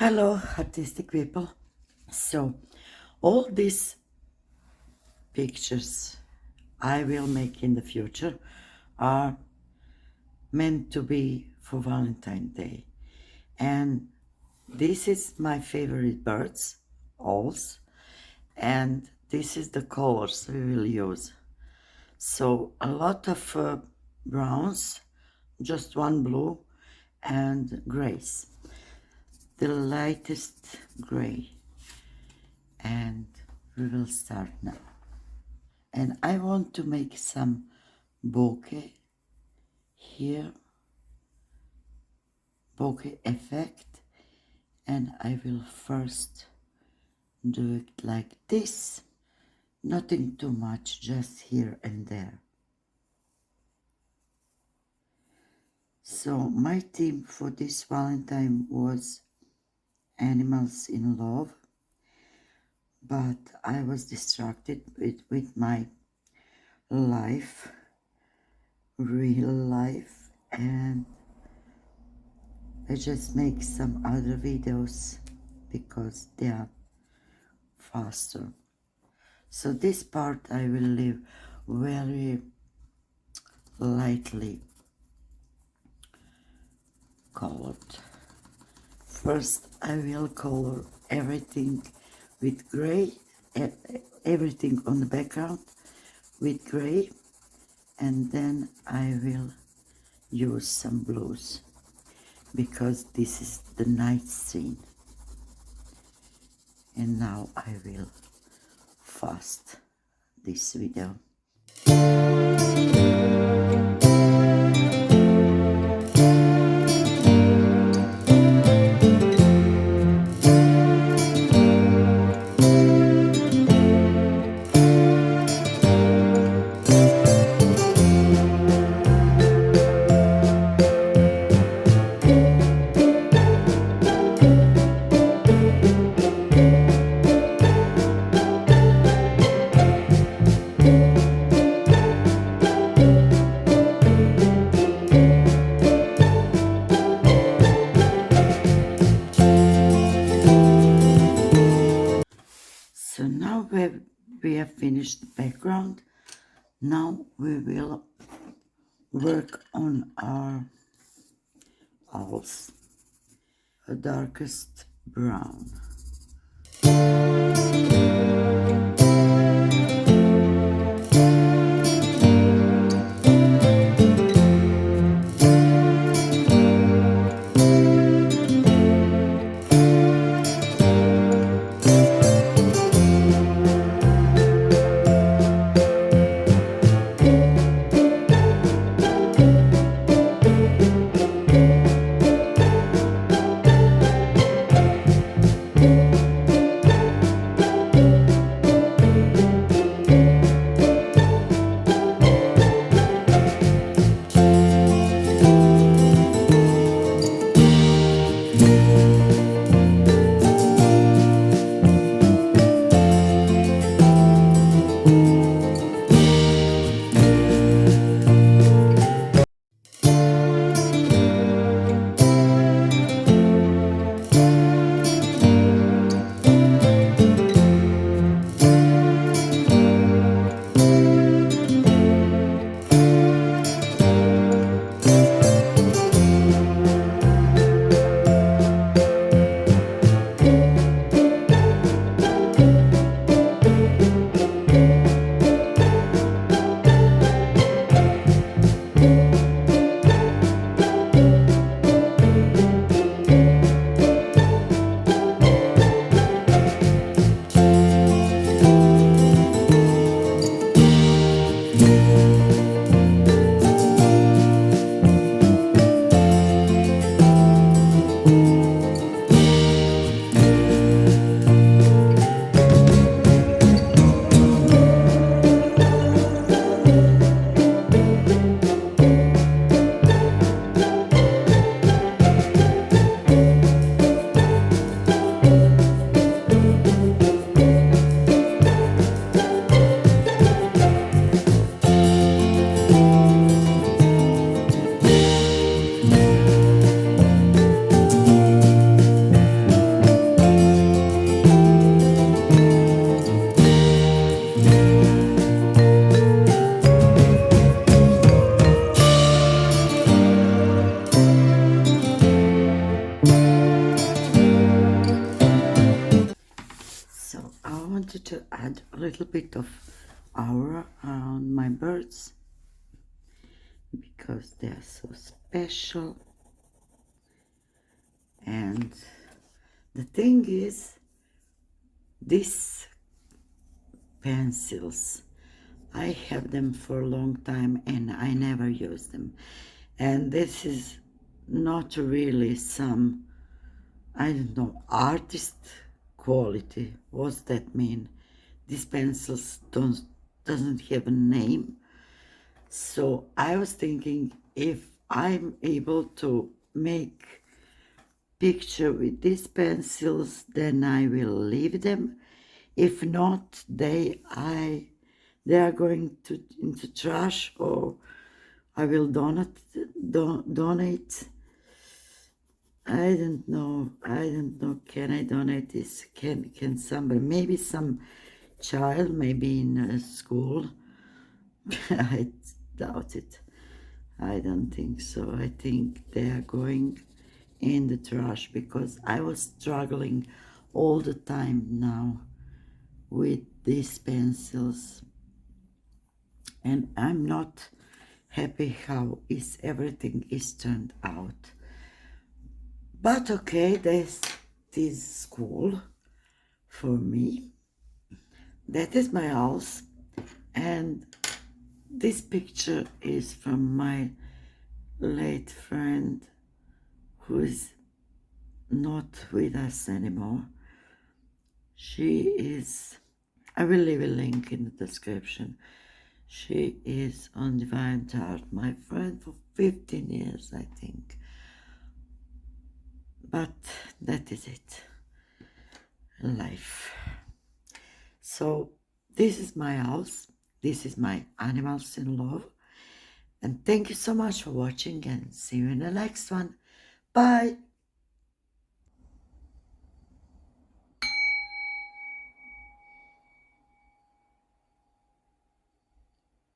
Hello, artistic people. So, all these pictures I will make in the future are meant to be for Valentine's Day. And this is my favorite birds, owls, and this is the colors we will use. So, a lot of browns, just one blue, and grays. The lightest gray. And we will start now. And I want to make some bokeh here, bokeh effect, and I will first do it like this, nothing too much, just here and there. So my theme for this Valentine was animals in love, but I was distracted with my life, real life, and I just make some other videos because they are faster. So this part I will leave very lightly colored. First I will color everything with gray, everything on the background with gray, and then I will use some blues because this is the night scene. And now I will fast this video. So now we have finished the background. Now we will work on our owls, a darkest brown. picture add a little bit of aura around my birds because they are so special. And the thing is, these pencils, I have them for a long time and I never use them. And this is not really some, I don't know, artist quality. What's that mean? These pencils doesn't have a name. So I was thinking, if I'm able to make picture with these pencils, then I will leave them. If not, they are going to into trash, or I will donate. I don't know. Can I donate this? Can somebody? Maybe some child, maybe in a school. I doubt it. I don't think so. I think they are going in the trash because I was struggling all the time now with these pencils, and I'm not happy how everything is turned out. But okay, this is school for me. That is my house, and this picture is from my late friend who is not with us anymore. She is, I will leave a link in the description. She is on DeviantArt, my friend for 15 years, I think. But that is it. Life. So this is my house. This is my animals in love. And thank you so much for watching, and see you in the next one. Bye.